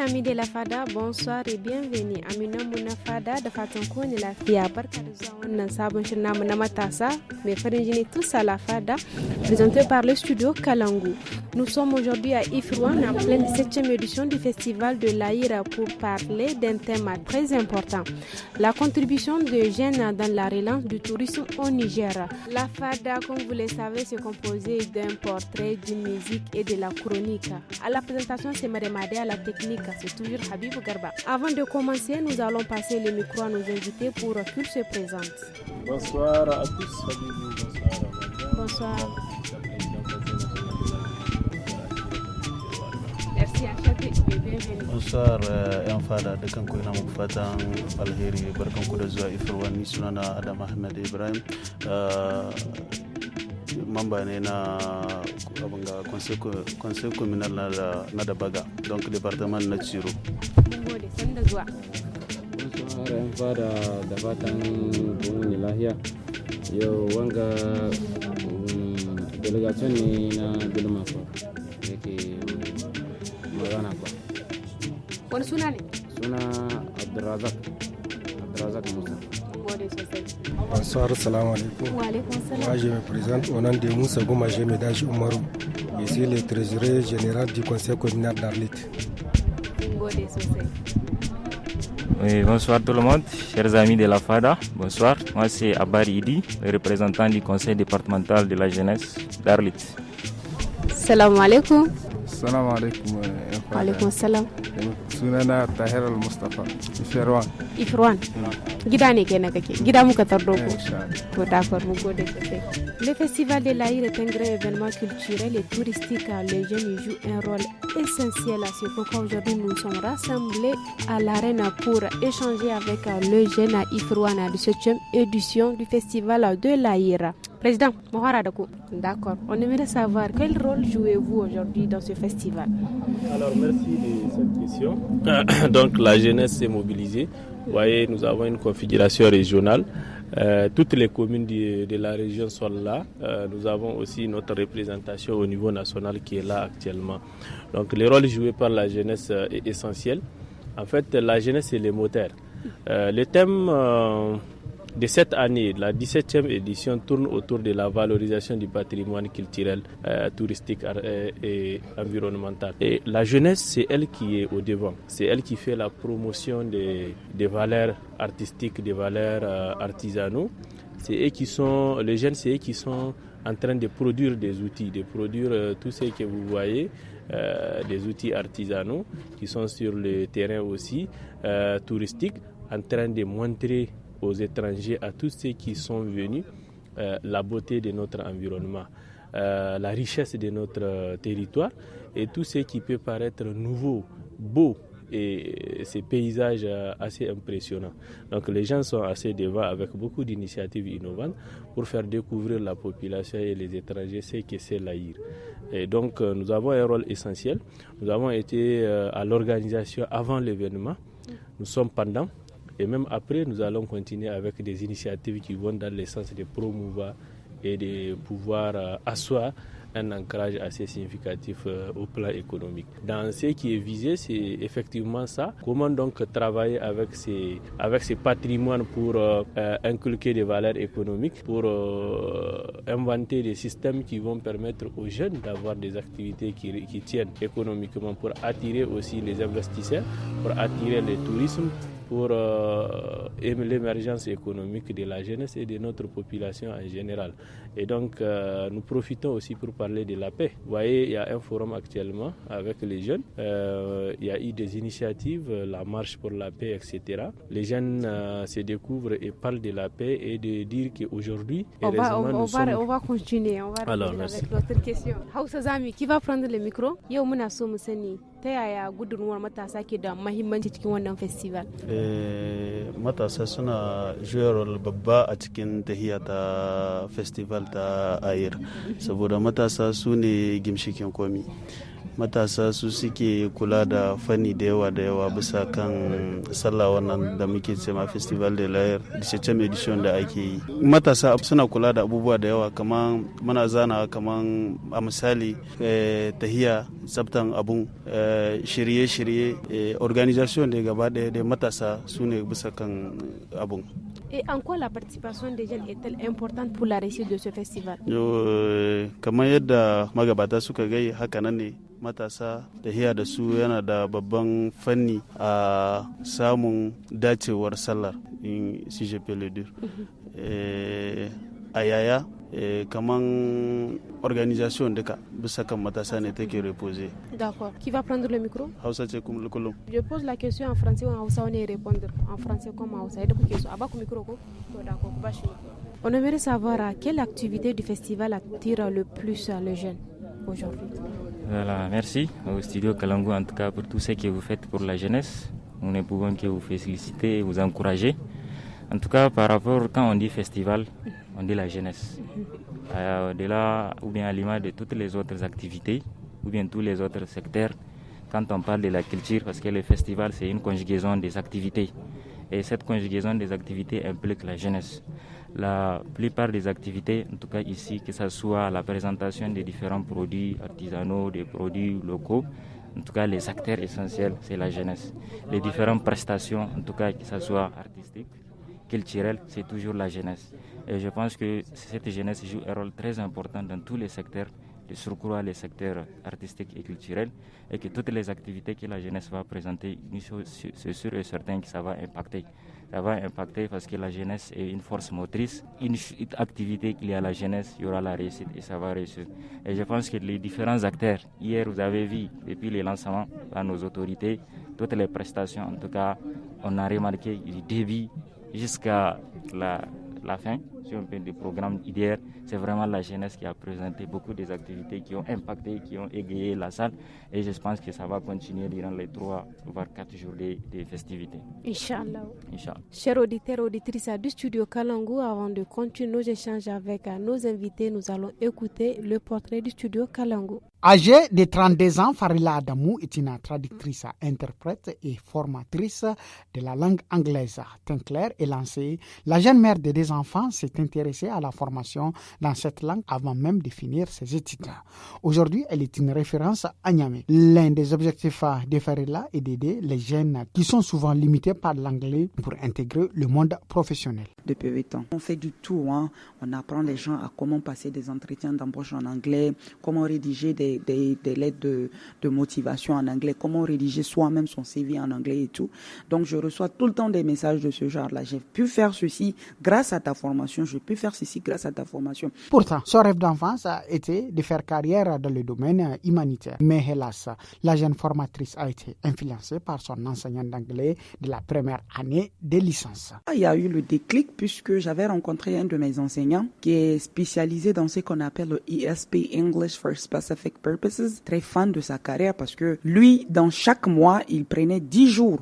amis de la Fada, bonsoir et bienvenue. Amina Mouna Fada da fatan kowane lafiya. Barka da zuwa wannan sabon shirin namu na matasa mai farin jini tous à la Fada, présenté par le studio Kalangu. Nous sommes aujourd'hui à Ifrouane en pleine 7e édition du festival de l'Aïra pour parler d'un thème très important, la contribution des jeunes dans la relance du tourisme au Niger. La Fada, comme vous le savez, se composée d'un portrait, d'une musique et de la chronique. À la présentation, c'est Madame Adé, à la technique, c'est toujours Habib Garba. Avant de commencer, nous allons passer le micro à nos invités pour qu'ils se présentent. Bonsoir à tous, Habib. Bonsoir. Merci à chaque et bienvenue. Bonsoir, yan fada da kanku ina muku fatan alheri, barkanku da zuwa Ifirwan. Ni sunana Adam Ahmed Ibrahim, mamba ne na conseil communal na da Baga, donc département na Tsiro. Gode, sanda zuwa. Bonsoir yan fada da fatan bunni lahiya. Yau wanga delegation ne na Bilma ko yake magana ba. Wani suna ne? Suna Abdulrazak Musa. Gode sosai. Bonsoir, salam alaikum. Wa alaikum salam. Moi, je me présente au nom de Moussa Gouma Jemedaji Oumarou. Je suis le trésorier général du conseil communal d'Arlit. Gode sosai. Oui, bonsoir tout le monde, chers amis de la FADA. Bonsoir, moi c'est Abari Idi, le représentant du conseil départemental de la jeunesse d'Arlit. Salam alaikum. Salam alaikum. Wa alaikum salam. Sunana Tahir Al-Mustafa, Ifrouane. Gida ne kenan kake? Gida muka tardo ku. To d'accord, mu gode sosai. Le festival de l'Aïr est un grand événement culturel et touristique. Les jeunes jouent un rôle essentiel à ce pourquoi aujourd'hui nous sommes rassemblés à l'arène pour échanger avec le jeune Ifrouane de cette 7e édition du festival de l'Aïr. Président, d'accord. On aimerait savoir quel rôle jouez-vous aujourd'hui dans ce festival? Alors merci de cette question. Donc la jeunesse s'est mobilisée. Vous voyez, nous avons une configuration régionale. Toutes les communes de la région sont là. Nous avons aussi notre représentation au niveau national qui est là actuellement. Donc le rôle joué par la jeunesse est essentiel. En fait, la jeunesse est le moteur. Le thème de cette année, la 17e édition, tourne autour de la valorisation du patrimoine culturel, touristique et environnemental. Et la jeunesse, c'est elle qui est au devant. C'est elle qui fait la promotion des valeurs artistiques, des valeurs artisanaux. Les jeunes, c'est eux qui sont en train de produire des outils, de produire tout ce que vous voyez, des outils artisanaux qui sont sur le terrain aussi, touristiques, en train de montrer aux étrangers, à tous ceux qui sont venus, la beauté de notre environnement, la richesse de notre territoire et tout ce qui peut paraître nouveau, beau et ces paysages assez impressionnants. Donc les gens sont assez devant avec beaucoup d'initiatives innovantes pour faire découvrir la population et les étrangers ce que c'est l'Aïr. Et donc nous avons un rôle essentiel. Nous avons été à l'organisation avant l'événement, nous sommes pendant. Et même après, nous allons continuer avec des initiatives qui vont dans le sens de promouvoir et de pouvoir asseoir un ancrage assez significatif au plan économique. Dans ce qui est visé, c'est effectivement ça. Comment donc travailler avec ces patrimoines pour inculquer des valeurs économiques, pour inventer des systèmes qui vont permettre aux jeunes d'avoir des activités qui tiennent économiquement, pour attirer aussi les investisseurs, pour attirer le tourisme, pour l'émergence économique de la jeunesse et de notre population en général. Et donc, nous profitons aussi pour parler de la paix. Vous voyez, il y a un forum actuellement avec les jeunes. Il y a eu des initiatives, la marche pour la paix, etc. Les jeunes se découvrent et parlent de la paix et de dire qu'aujourd'hui, on va continuer. On va Alors, avec l'autre question. Hausa Zami, qui va prendre le micro? Yau muna so mu sani ta yaya gudunmuwar matasa ke da mahimmanci cikin wannan festival? Matasa suna juya babba a cikin tahiya ta festival ta Aïr, saboda matasa su ne gimshikin komi. Matasa su suke kula da fanni da yawa bisa kan sallah wannan da muke cema festival de l'Aïr 17e edition da ake yi. Matasa suna kula da abubuwa da yawa, kaman muna zana kaman a misali tahiya, tsaftan abun, shirye-shirye organisation da gaba ɗaya da matasa su ne bisa kan abun. Et en quoi la participation des jeunes est-elle importante pour la réussite de ce festival? Kamar yadda magabata suka gai haka nan ne matasa da hiya da su yana da babban fanni a samun dacewar sallar si je peux le dire. A yaya kaman organisation duka bisa kan matasa ne take reposer. D'accord. Qui va prendre le micro? Hausa ce kullum. Je pose la question en français ou en Hausa, on y répondre en français comme en Hausa. Micro. D'accord. On aimerait savoir quelle activité du festival attire le plus les jeunes aujourd'hui. Voilà, merci au studio Kalangu en tout cas pour tout ce que vous faites pour la jeunesse. Nous ne pouvons que vous féliciter et vous encourager. En tout cas, par rapport, quand on dit festival, on dit la jeunesse. Au-delà, ou bien à l'image de toutes les autres activités, ou bien tous les autres secteurs, quand on parle de la culture, parce que le festival, c'est une conjugaison des activités. Et cette conjugaison des activités implique la jeunesse. La plupart des activités, en tout cas ici, que ce soit la présentation des différents produits artisanaux, des produits locaux, en tout cas les acteurs essentiels, c'est la jeunesse. Les différentes prestations, en tout cas que ce soit artistique, culturel, c'est toujours la jeunesse. Et je pense que cette jeunesse joue un rôle très important dans tous les secteurs, de surcroît les secteurs artistiques et culturels, et que toutes les activités que la jeunesse va présenter, c'est sûr et certain que ça va impacter. Ça va impacter parce que la jeunesse est une force motrice. Une activité qu'il y a à la jeunesse, il y aura la réussite et ça va réussir. Et je pense que les différents acteurs, hier vous avez vu, depuis les lancements à nos autorités, toutes les prestations, en tout cas, on a remarqué du début jusqu'à la fin, si on peut du programme d'hier, c'est vraiment la jeunesse qui a présenté beaucoup des activités qui ont impacté, qui ont égayé la salle. Et je pense que ça va continuer durant les 3 voire 4 jours des festivités. Inch'Allah. Inch'Allah. Chers auditeurs et auditrices du studio Kalangu, avant de continuer nos échanges avec nos invités, nous allons écouter le portrait du studio Kalangu. Âgée de 32 ans, Farila Adamou est une traductrice, interprète et formatrice de la langue anglaise. Teint clair et lancée, la jeune mère de 2 enfants s'est intéressée à la formation dans cette langue avant même de finir ses études. Aujourd'hui, elle est une référence à Niamey. L'un des objectifs de Farila est d'aider les jeunes qui sont souvent limités par l'anglais pour intégrer le monde professionnel. Depuis 8 ans, on fait du tout. On apprend les gens à comment passer des entretiens d'embauche en anglais, comment rédiger des lettres de motivation en anglais, comment rédiger soi-même son CV en anglais et tout. Donc je reçois tout le temps des messages de ce genre-là. J'ai pu faire ceci grâce à ta formation, j'ai pu faire ceci grâce à ta formation. Pourtant, son rêve d'enfance a été de faire carrière dans le domaine humanitaire. Mais hélas, la jeune formatrice a été influencée par son enseignant d'anglais de la première année de licence. Il y a eu le déclic puisque j'avais rencontré un de mes enseignants qui est spécialisé dans ce qu'on appelle le ESP, English for Specific Purposes. Très fan de sa carrière parce que lui, dans chaque mois, il prenait 10 jours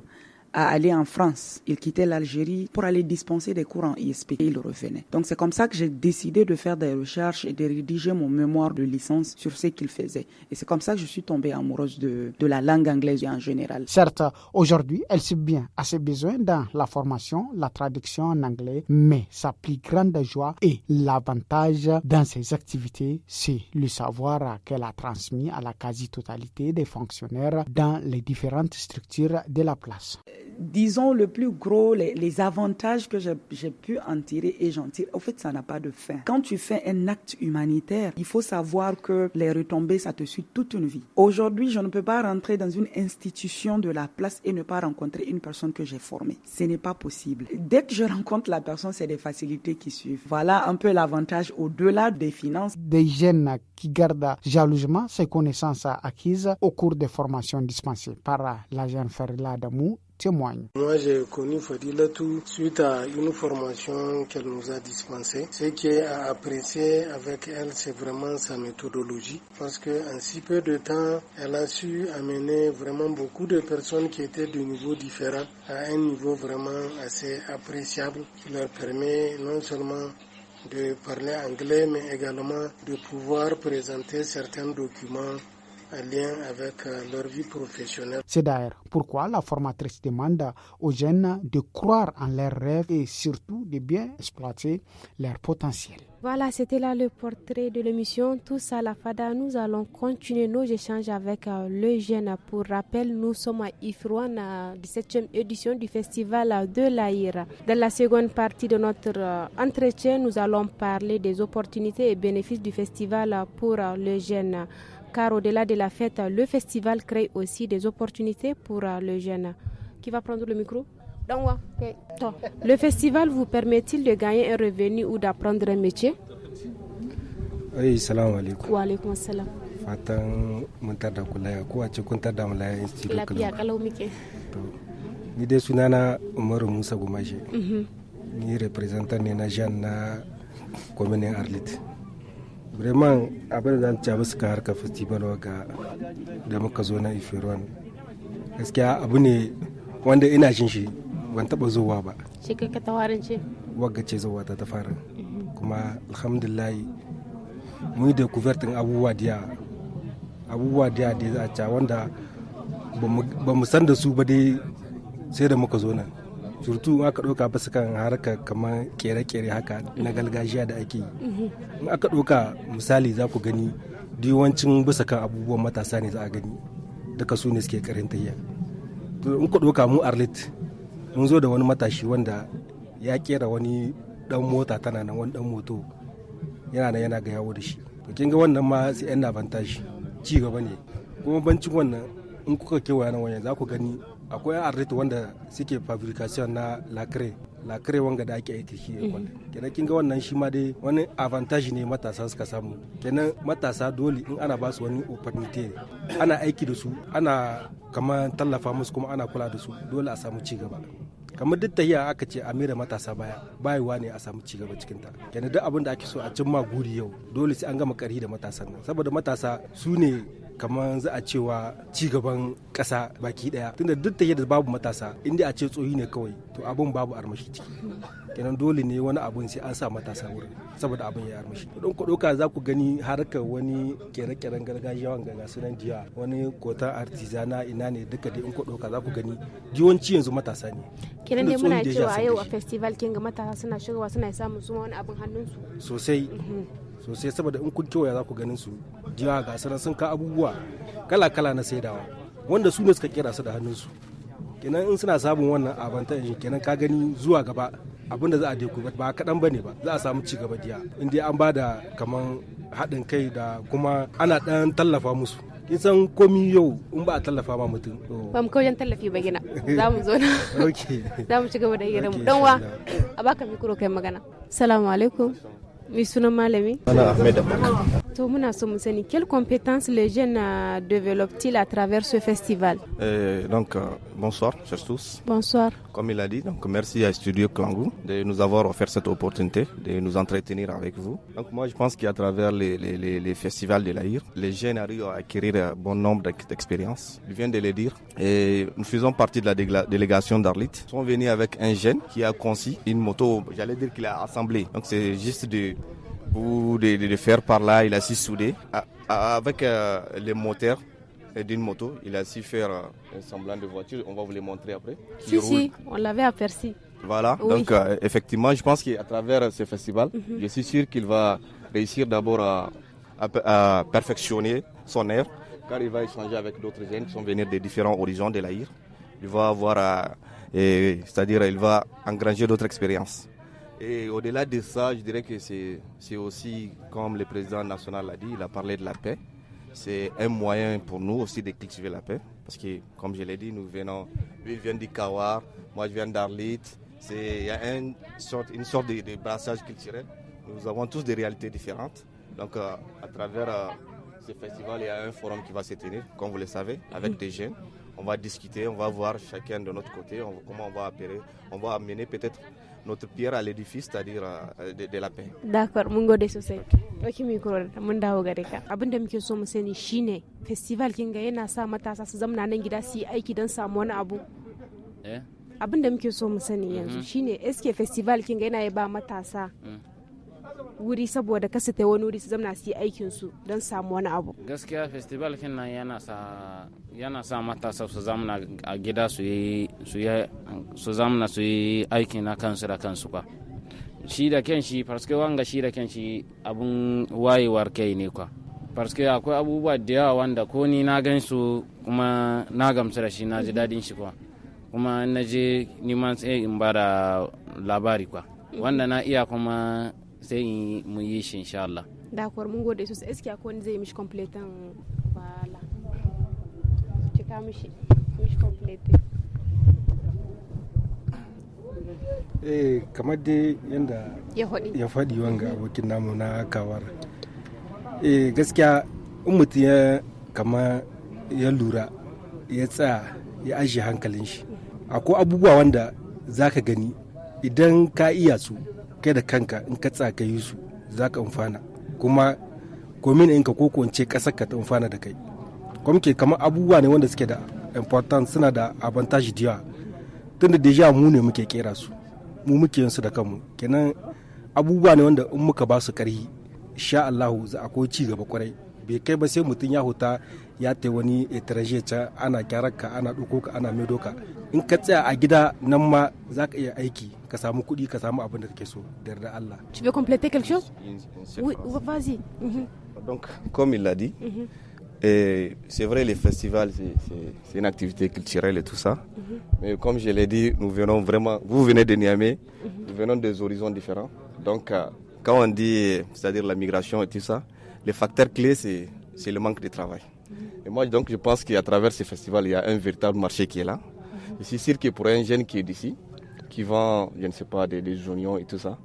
à aller en France. Il quittait l'Algérie pour aller dispenser des cours en ISP et il revenait. Donc c'est comme ça que j'ai décidé de faire des recherches et de rédiger mon mémoire de licence sur ce qu'il faisait. Et c'est comme ça que je suis tombée amoureuse de la langue anglaise en général. Certes, aujourd'hui, elle subvient à ses besoins dans la formation, la traduction en anglais, mais sa plus grande joie et l'avantage dans ses activités, c'est le savoir qu'elle a transmis à la quasi-totalité des fonctionnaires dans les différentes structures de la place. Disons le plus gros, les avantages que j'ai pu en tirer et j'en tire, au fait, ça n'a pas de fin. Quand tu fais un acte humanitaire, il faut savoir que les retombées, ça te suit toute une vie. Aujourd'hui, je ne peux pas rentrer dans une institution de la place et ne pas rencontrer une personne que j'ai formée. Ce n'est pas possible. Dès que je rencontre la personne, c'est des facilités qui suivent. Voilà un peu l'avantage au-delà des finances. Des jeunes qui gardent jalousement ces connaissances acquises au cours des formations dispensées par la jeune Farila Adamou témoigne. Moi, j'ai connu Fadilatou suite à une formation qu'elle nous a dispensée. Ce qui est à apprécier avec elle, c'est vraiment sa méthodologie. Parce qu'en si peu de temps, elle a su amener vraiment beaucoup de personnes qui étaient de niveaux différents à un niveau vraiment assez appréciable qui leur permet non seulement de parler anglais, mais également de pouvoir présenter certains documents en lien avec leur vie professionnelle. C'est d'ailleurs pourquoi la formatrice demande aux jeunes de croire en leurs rêves et surtout de bien exploiter leur potentiel. Voilà, c'était là le portrait de l'émission Tous à la Fada. Nous allons continuer nos échanges avec le jeune. Pour rappel, nous sommes à Ifrouane, 17e édition du festival de l'Aïr. Dans la seconde partie de notre entretien, nous allons parler des opportunités et bénéfices du festival pour le jeune. Car au-delà de la fête, le festival crée aussi des opportunités pour le jeune. Qui va prendre le micro? Okay. Le festival vous permet-il de gagner un revenu ou d'apprendre un métier? Oui, salam alaikum. Wa alaikum salam. Fatan mun tada kulaya ko a ce kun tada mu layin studio lafiya kalau muke. Ni dai sunana Umaru Musa Gumashi. Ni representant ne na Jean na commune Arlit. Vraiment abin da zan ci musu ka harka festival waga da muka zo na Ifirwan. Gaskiya abu ne wanda ina jin shi ban taba zuwa ba. Shi kai ka tawarin ce? Wagga ce zuwa ta fara. Kuma alhamdulillah mun yi da kuvertin abubuwa da za a ca wanda ba mu san da su ba dai sai da muka zo nan. Surtu aka ɗauka basu kan harka kamar kere-kere haka na gargajiya da ake yi. In aka ɗauka misali za ku gani yawancin bisa kan abubuwan matasa ne za a gani duka su ne suke karantayya. In ku ɗauka mu Arlit mun zo da wani matashi wanda ya kera wani dan mota tana nan wani dan moto yana ga yawo da shi. To kin ga wannan ma sai yan avantage ci gaba ne. Kuma bancin wannan in kuka kewaya nan wajen za ku gani akwai Arlit wanda suke fabrication na lacre wanga da ake aiki shi kenan kin ga wannan shi ma dai wani avantage ne matasa suka samu. Kenan matasa dole in ana ba su wani opportunity ana aiki da su ana kamar tallafa musu kuma ana kula da su dole a samu ci gaba. Kamar duk tahiya aka ce a mera matasa bayewa ne a samu ci gaba cikin ta. Kenan duk abin da ake so a cimma guri yau dole sai an gama ƙarfi da matasan nan saboda matasa su ne kamar za a cewa ci gaban ƙasa baki daya tunda duk tahiya da babu matasa inda a ce tsohi ne kawai to abin babu armashi ciki. Kenan dole ne wani abun sai an sa matasa wurin saboda abin ya armashi. Don ku ɗauka za ku gani harkar wani kere-keren gargajiya wanga ga sunan jiya wani kota artizana ina ne duka dai in ku ɗauka za ku gani yawanci yanzu matasa ne. Kenan dai muna cewa yau a festival kin ga matasa suna shigowa suna samun su wani abin hannunsu sosai saboda in kun kewaya za ku ganin su jiya ga sanan sun ka abubuwa kala-kala na saidawa wanda su ne suka kera su da hannunsu. Kenan in suna samun wannan avantage kenan ka gani zuwa gaba abinda za a deku ba kaɗan bane ba za a samu ci gaba jiya inda an ba da kaman haɗin kai da kuma ana ɗan tallafa musu. Kin san komi yau in ba a tallafa ma mutum ba mu kawai tallafi ba gina za mu zo na za mu ci gaba da hira mu dan wa a baka mikro kai magana. Assalamu alaikum. Mi sunan malami? Ana Ahmed Abubakar. To muna so mu sani quelles compétences les jeunes développent-ils à travers ce festival? Bonsoir chers tous. Bonsoir. Comme il a dit, donc merci à Studio Kalangu de nous avoir offert cette opportunité de nous entretenir avec vous. Donc moi je pense qu'à travers les festivals de l'Aïr, les jeunes arrivent à acquérir un bon nombre d'expériences. Je viens de le dire. Et nous faisons partie de la délégation d'Arlit. Nous sommes venus avec un jeune qui a conçu une moto, j'allais dire qu'il a assemblé. Donc c'est juste de faire par là, il a su souder avec les moteurs d'une moto, il a su faire un semblant de voiture, on va vous les montrer après. Si, on l'avait aperçu. Voilà, oui. Donc effectivement, je pense qu'à travers ce festival, je suis sûr qu'il va réussir d'abord à perfectionner son air, car il va échanger avec d'autres jeunes qui sont venus des différents horizons de l'Aïr. Il va avoir, c'est-à-dire il va engranger d'autres expériences. Et au-delà de ça, je dirais que c'est aussi, comme le président national l'a dit, il a parlé de la paix. C'est un moyen pour nous aussi de cultiver la paix. Parce que, comme je l'ai dit, lui il vient du Kawar, moi je viens d'Arlit. Il y a une sorte de brassage culturel. Nous avons tous des réalités différentes. Donc, à travers ce festival, il y a un forum qui va se tenir, comme vous le savez, avec des jeunes. On va discuter, on va voir chacun de notre côté, comment on va opérer. On va amener peut-être notre pierre à l'édifice, c'est-à-dire de la paix. D'accord, mun gode sosai. Waki mi kuro mun dawo gare ka. Abin da muke so mu sani shine festival kin ga yana sa matasa su zamna nan gida su yi aiki don samu wani abu. Abin da muke so mu sani yanzu shine eske festival kin ga yana ba matasa wuri saboda kasa ta wani wuri su zamna su yi aikin su don samu wani abu? Gaskiya festival kin nan yana sa matasa su zamna a gida su zamna su yi aiki na kansu da kansu kwa. Shi da kenshi parce wanga shi da kenshi abun wayewar kai ne kwa. Parce akwai abubuwa da yawa wanda ko ni na gan su kuma na gamsu da shi, na ji dadin shi kwa. Kuma na je neman sai in ba da labari kwa. Wanda na iya kuma sai mu yi shi insha Allah. D'accord, mun gode sosai. Est-ce qu'il y a quoi zai mishi complétant? Voilà. Cika mishi compléter. Kamar dai yanda ya faɗi wanga abokin namu na kawar. Gaskiya in mutum ya lura ya tsaya ya ajiye hankalin shi, akwai abubuwa wanda za ka gani idan ka iya su kai da kanka, in ka tsaya ka yi su za ka amfana, kuma komin ɗinka ko kwance ƙasar ka ta amfana da kai. Kuma ke kamar abubuwa ne wanda suke da important, suna da avantage da yawa, tunda deja mu ne muke kera su, mu muke yin su da kanmu. Kenan abubuwa ne wanda in muka ba su ƙarfi, sha Allahu za akwai ci gaba kwarai. Bai kai ba sai mutum ya huta ya ta wani etranger can ana kyararka, ana ɗauko ka, ana maido ka. In ka tsaya a gida nan ma za ka iya aiki, ka samu kuɗi, ka samu abin da kake so da yarda Allah. Tu veux compléter quelque chose? Oui, vas-y. Donc, comme il l'a dit, et c'est vrai, les festivals, c'est une activité culturelle et tout ça. Mais comme je l'ai dit, nous venons vraiment, vous venez de Niamey, nous venons des horizons différents. Donc, quand on dit, c'est-à-dire la migration et tout ça, les facteurs clés, c'est le manque de travail. Et moi, donc, je pense qu'à travers ces festivals, il y a un véritable marché qui est là. Je suis sûr que pour un jeune qui est d'ici, qui vend, je ne sais pas, des oignons et tout ça,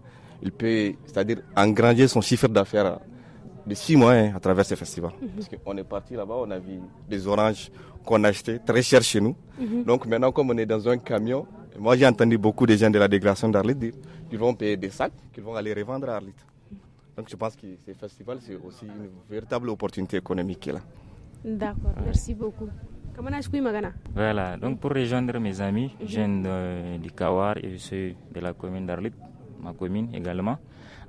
il peut, c'est-à-dire engranger son chiffre d'affaires de 6 mois à travers ces festivals. Parce qu'on est parti là-bas, on a vu des oranges qu'on achetait très cher chez nous. Donc maintenant, comme on est dans un camion, moi j'ai entendu beaucoup de gens de la délégation d'Arlit dire qu'ils vont payer des sacs, qu'ils vont aller revendre à Arlit. Donc je pense que ces festivals, c'est aussi une véritable opportunité économique qui est là. D'accord, merci beaucoup. Voilà, donc pour rejoindre mes amis, je viens du Kawar et je suis de la commune d'Arlit, ma commune également.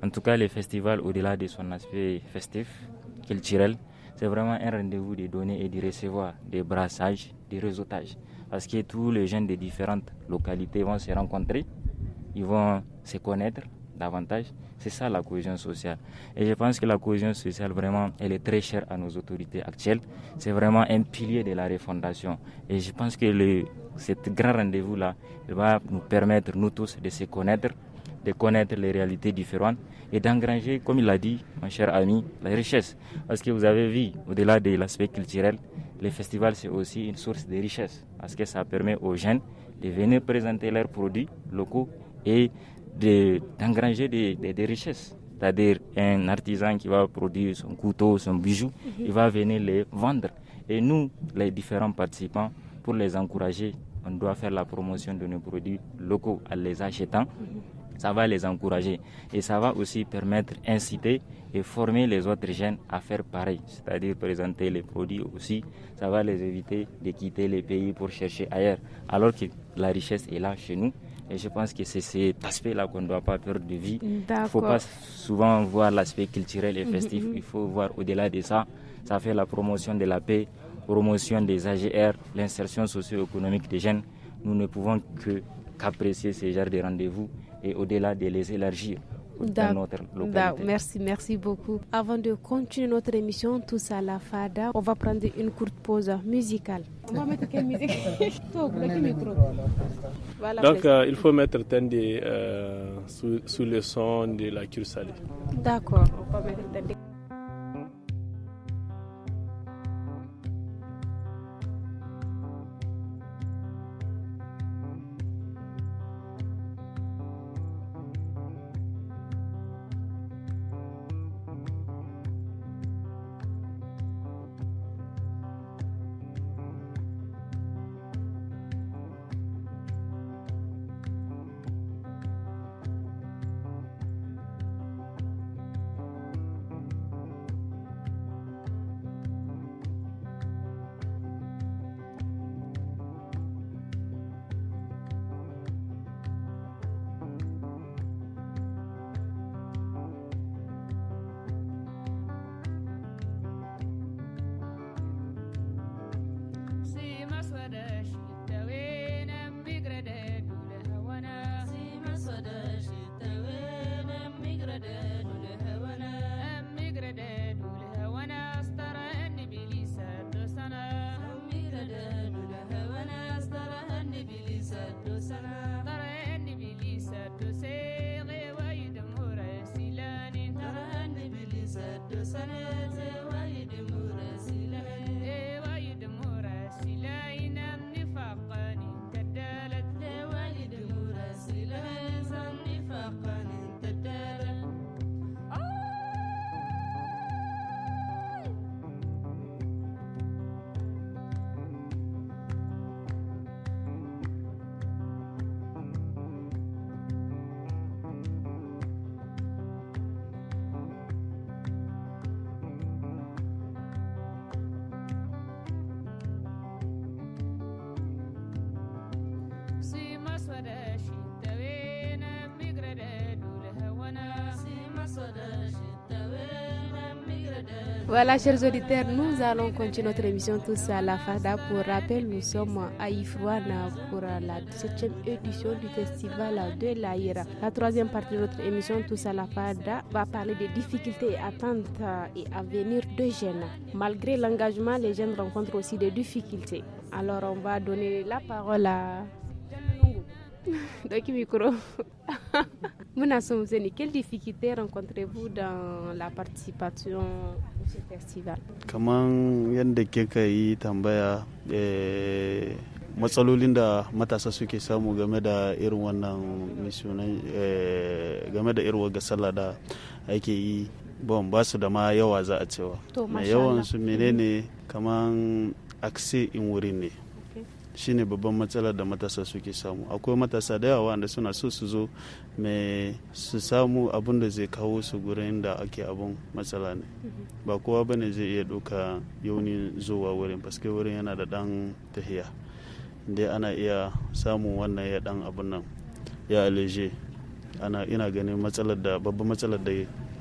En tout cas, les festivals, au-delà de son aspect festif, culturel, c'est vraiment un rendez-vous de donner et de recevoir, des brassages, des réseautages. Parce que tous les jeunes de différentes localités vont se rencontrer, ils vont se connaître davantage. C'est ça la cohésion sociale. Et je pense que la cohésion sociale, vraiment, elle est très chère à nos autorités actuelles. C'est vraiment un pilier de la refondation. Et je pense que ce grand rendez-vous-là, il va nous permettre, nous tous, de se connaître, de connaître les réalités différentes et d'engranger, comme il l'a dit, mon cher ami, la richesse. Parce que vous avez vu, au-delà de l'aspect culturel, les festivals, c'est aussi une source de richesse. Parce que ça permet aux jeunes de venir présenter leurs produits locaux et d'engranger des richesses. C'est-à-dire un artisan qui va produire son couteau, son bijou, il va venir les vendre. Et nous, les différents participants, pour les encourager, on doit faire la promotion de nos produits locaux en les achetant. Ça va les encourager et ça va aussi permettre, inciter et former les autres jeunes à faire pareil. C'est-à-dire présenter les produits aussi. Ça va les éviter de quitter les pays pour chercher ailleurs. Alors que la richesse est là chez nous. Et je pense que c'est cet aspect-là qu'on ne doit pas perdre de vue. Il ne faut pas souvent voir l'aspect culturel et festif. Il faut voir au-delà de ça. Ça fait la promotion de la paix, promotion des AGR, l'insertion socio-économique des jeunes. Nous ne pouvons qu'apprécier ces genres de rendez-vous et au-delà de les élargir dans notre localité. Merci beaucoup. Avant de continuer notre émission Tous à la Fada, on va prendre une courte pause musicale. On va mettre quelle musique? Voilà, donc il faut mettre Tendé sous le son de la cure salée. D'accord, on va mettre Tendé. Voilà, chers auditeurs, nous allons continuer notre émission tous à la FADA. Pour rappel, nous sommes à Ifrouane pour la 17e édition du festival de l'Aïra. La troisième partie de notre émission tous à la FADA va parler des difficultés et attentes et à venir de jeunes. Malgré l'engagement, les jeunes rencontrent aussi des difficultés. Alors, on va donner la parole à... Donc, micro. Quelles difficultés rencontrez-vous dans la participation à ce festival? Kaman yadda kika yi tambaya matsalolin da matasa suke samu game da irin wannan missionan game da irin wagga sallah da ake yi ba su da ma yawa za a cewa. Mai yawan su menene kaman akse in wurin ne. Shine babban matsalar da matasa suke samu. Akwai matasa da yawa wanda suna so su zo mai su samu abin da zai kawo su gurin da ake abun matsala ne. Ba kowa bane zai iya doka yaunin zuwa wurin paske wurin yana da dan tahiya. Inda ana iya samun wannan ya dan abun nan ya aleje. Ina ganin matsalar da babban matsalar da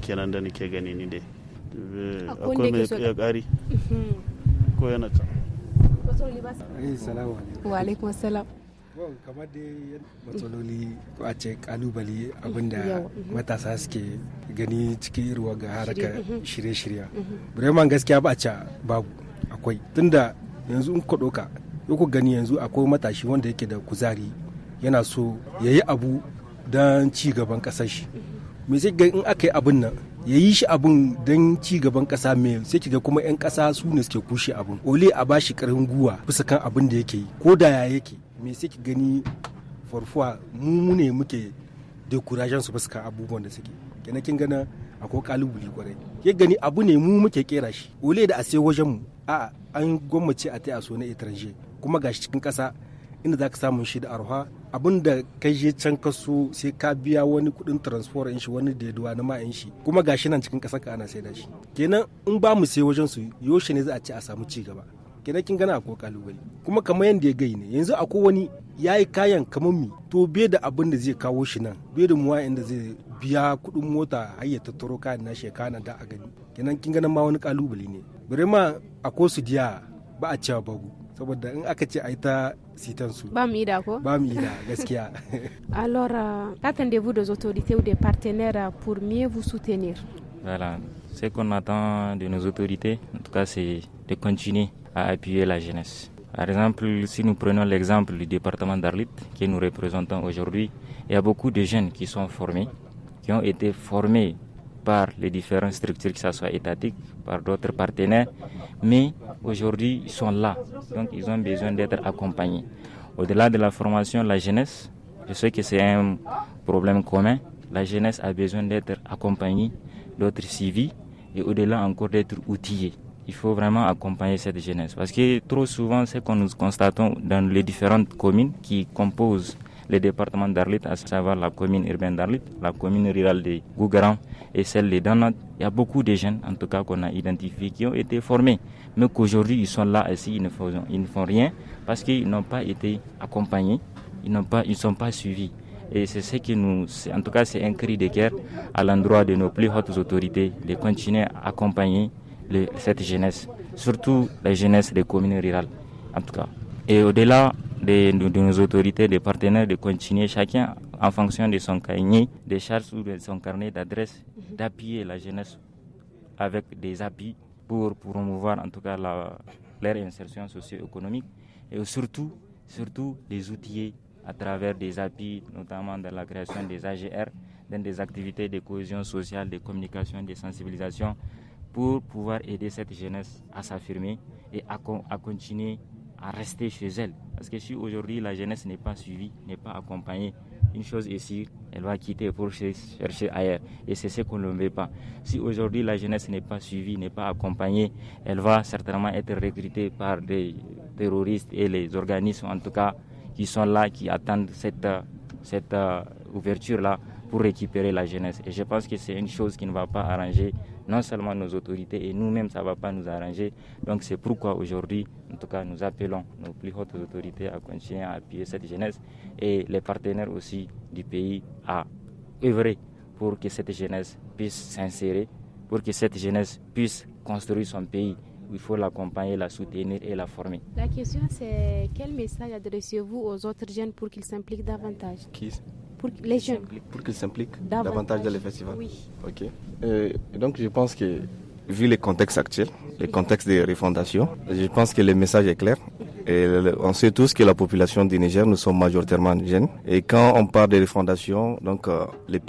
kenan da nake gani ni dai. Akwai mai ya kari ko yana ta. Wa alaikum salam. Kamar dai matsaloli ko a ce kalubale abinda matasa suke gani cikin irwa ga haraka shirye-shirye. Bremen gaskiya ba a ce babu akwai. Tunda yanzu in ku ɗauka ku gani yanzu akwai matashi wanda yake da kuzari yana so ya yi abu don ci gaban ƙasar shi. Me sai in aka yi abin nan ya yi shi abin don ci gaban kasa mai sai kiga kuma 'yan kasa su ne suke kushe abin ole a bashi karfin guwa bisa kan abin da yake yi ko da ya yake me sai ki gani farfuwa mu ne muke dekurajen su bisa kan abubuwan da suke kenan kin gana akwai kalubale kwarai ke gani abu ne mu muke kera shi ole da a sai wajen mu a an gwammace a tai a so na etranger kuma gashi cikin kasa inda za ka samun shi da arha abin da kai je can kaso sai ka biya wani kudin transfer in shi wani da yaduwa na ma'in shi kuma gashi nan cikin kasar ka ana sai da shi kenan in ba mu sai wajen su yoshe ne za a ce a samu ci gaba kenan kin gana akwai kalubale kuma kamar yanda ya gai ne yanzu akwai wani yayi kayan kamar mi to bai da abin da zai kawo shi nan bai da muwa inda zai biya kudin mota har ya tattaro kayan na shekara da a gani kenan kin gana ma wani kalubale ne bare ma akwai su diya ba a cewa bagu saboda in aka ce a yi ta sitansu ba mu ida ko ba mu ida gaskiya. Alors qu'attendez-vous des autorités ou des partenaires pour mieux vous soutenir? Voilà, ce qu'on attend de nos autorités en tout cas c'est de continuer à appuyer la jeunesse. Par exemple, si nous prenons l'exemple du département d'Arlit que nous représentons aujourd'hui, il y a beaucoup de jeunes qui sont formés, qui ont été formés par les différentes structures, que ce soit étatiques, par d'autres partenaires, mais aujourd'hui ils sont là, donc ils ont besoin d'être accompagnés. Au-delà de la formation, la jeunesse, je sais que c'est un problème commun, la jeunesse a besoin d'être accompagnée, d'être suivie et au-delà encore d'être outillée. Il faut vraiment accompagner cette jeunesse parce que trop souvent, ce que nous constatons dans les différentes communes qui composent le département d'Arlit, à savoir la commune urbaine d'Arlit, la commune rurale de Gougaran et celle de Danad, il y a beaucoup de jeunes, en tout cas qu'on a identifiés, qui ont été formés, mais qu'aujourd'hui ils sont là ici, ils ne font rien parce qu'ils n'ont pas été accompagnés, ils ne sont pas suivis. Et c'est ce qui en tout cas c'est un cri de guerre à l'endroit de nos plus hautes autorités de continuer à accompagner cette jeunesse, surtout la jeunesse des communes rurales, en tout cas. Et au-delà de nos autorités, des partenaires, de continuer chacun en fonction de son cahier des charges ou de son carnet d'adresse, d'appuyer la jeunesse avec des appuis pour promouvoir en tout cas leur insertion socio-économique et surtout les outiller à travers des appuis, notamment dans la création des AGR, dans des activités de cohésion sociale, de communication, de sensibilisation, pour pouvoir aider cette jeunesse à s'affirmer et à continuer à rester chez elle. Parce que si aujourd'hui la jeunesse n'est pas suivie, n'est pas accompagnée, une chose est sûre, elle va quitter pour chercher ailleurs. Et c'est ce qu'on ne veut pas. Si aujourd'hui la jeunesse n'est pas suivie, n'est pas accompagnée, elle va certainement être recrutée par des terroristes et les organismes en tout cas qui sont là, qui attendent cette ouverture-là pour récupérer la jeunesse. Et je pense que c'est une chose qui ne va pas arranger non seulement nos autorités et nous-mêmes, ça ne va pas nous arranger. Donc c'est pourquoi aujourd'hui, en tout cas, nous appelons nos plus hautes autorités à continuer à appuyer cette jeunesse et les partenaires aussi du pays à œuvrer pour que cette jeunesse puisse s'insérer, pour que cette jeunesse puisse construire son pays. Il faut l'accompagner, la soutenir et la former. La question c'est quel message adressez-vous aux autres jeunes pour qu'ils s'impliquent davantage? Pour les jeunes. Pour qu'ils s'impliquent davantage dans les festivals. Oui. Ok. Donc je pense que vu les contextes actuels, les contextes de refondation, je pense que le message est clair. Et on sait tous que la population du Niger, nous sommes majoritairement jeunes. Et quand on parle de refondation, donc les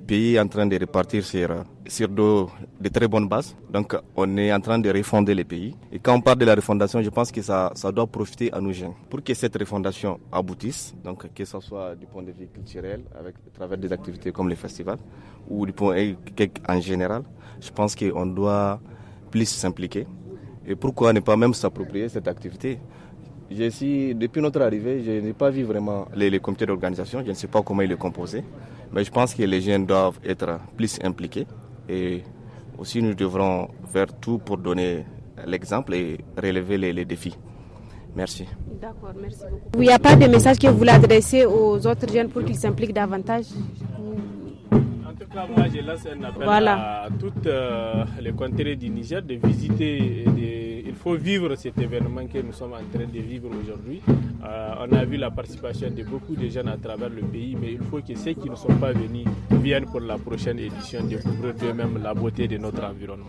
pays sont en train de repartir sur de très bonnes bases. Donc on est en train de refonder les pays. Et quand on parle de la refondation, je pense que ça doit profiter à nous jeunes. Pour que cette refondation aboutisse, donc que ce soit du point de vue culturel, à travers des activités comme les festivals, ou du point de vue en général, je pense qu'on doit plus s'impliquer. Et pourquoi ne pas même s'approprier cette activité? Depuis notre arrivée, je n'ai pas vu vraiment les comités d'organisation, je ne sais pas comment il est composé, mais je pense que les jeunes doivent être plus impliqués et aussi nous devrons faire tout pour donner l'exemple et relever les défis. Merci. D'accord, merci beaucoup. Il n'y a pas de message que vous voulez adresser aux autres jeunes pour qu'ils s'impliquent davantage? En tout cas, moi, je lance un appel à toutes les contrées du Niger de visiter. Il faut vivre cet événement que nous sommes en train de vivre aujourd'hui. On a vu la participation de beaucoup de jeunes à travers le pays, mais il faut que ceux qui ne sont pas venus viennent pour la prochaine édition découvrir d'eux-mêmes la beauté de notre environnement.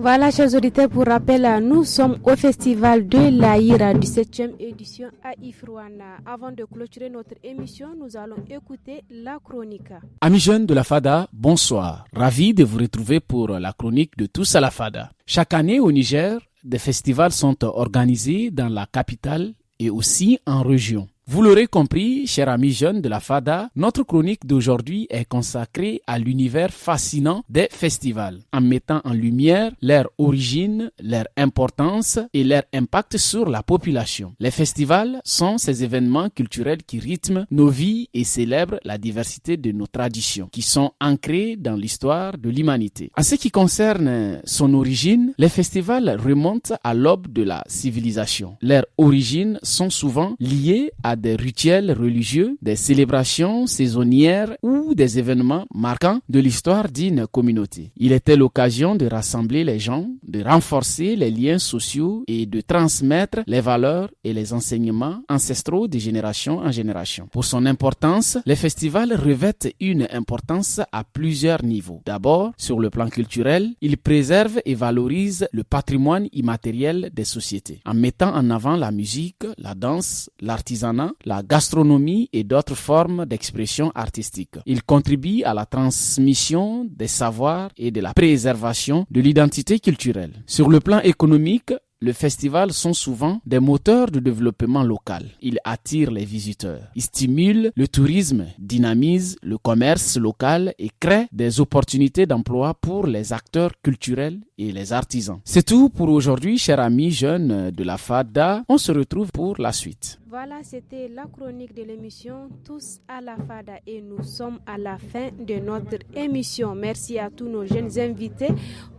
Voilà, chers auditeurs, pour rappel, nous sommes au Festival de l'Aïra du 7e édition à Ifrouana. Avant de clôturer notre émission, nous allons écouter la chronique. Amis jeunes de la FADA, bonsoir. Ravi de vous retrouver pour la chronique de Tous à la FADA. Chaque année au Niger, des festivals sont organisés dans la capitale et aussi en région. Vous l'aurez compris, chers amis jeunes de la FADA, notre chronique d'aujourd'hui est consacrée à l'univers fascinant des festivals, en mettant en lumière leur origine, leur importance et leur impact sur la population. Les festivals sont ces événements culturels qui rythment nos vies et célèbrent la diversité de nos traditions, qui sont ancrées dans l'histoire de l'humanité. En ce qui concerne son origine, les festivals remontent à l'aube de la civilisation. Leurs origines sont souvent liées à des rituels religieux, des célébrations saisonnières ou des événements marquants de l'histoire d'une communauté. Il était l'occasion de rassembler les gens, de renforcer les liens sociaux et de transmettre les valeurs et les enseignements ancestraux de génération en génération. Pour son importance, les festivals revêtent une importance à plusieurs niveaux. D'abord, sur le plan culturel, ils préservent et valorisent le patrimoine immatériel des sociétés, en mettant en avant la musique, la danse, l'artisanat, la gastronomie et d'autres formes d'expression artistique. Il contribue à la transmission des savoirs et de la préservation de l'identité culturelle. Sur le plan économique, les festivals sont souvent des moteurs de développement local. Ils attirent les visiteurs, ils stimulent le tourisme, dynamisent le commerce local et créent des opportunités d'emploi pour les acteurs culturels et les artisans. C'est tout pour aujourd'hui, chers amis jeunes de la FADA. On se retrouve pour la suite. Voilà, c'était la chronique de l'émission Tous à la FADA et nous sommes à la fin de notre émission. Merci à tous nos jeunes invités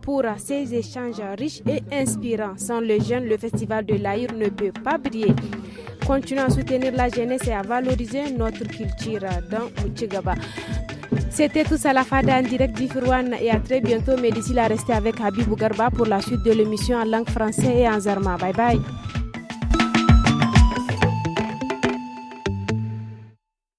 pour ces échanges riches et inspirants. Sans les jeunes, le festival de l'Aïr ne peut pas briller. Continuons à soutenir la jeunesse et à valoriser notre culture dans Mouchigaba. C'était Tous à la FADA en direct d'Ifrouane et à très bientôt. Mais d'ici là, restez avec Habibou Garba pour la suite de l'émission en langue française et en zarma. Bye bye.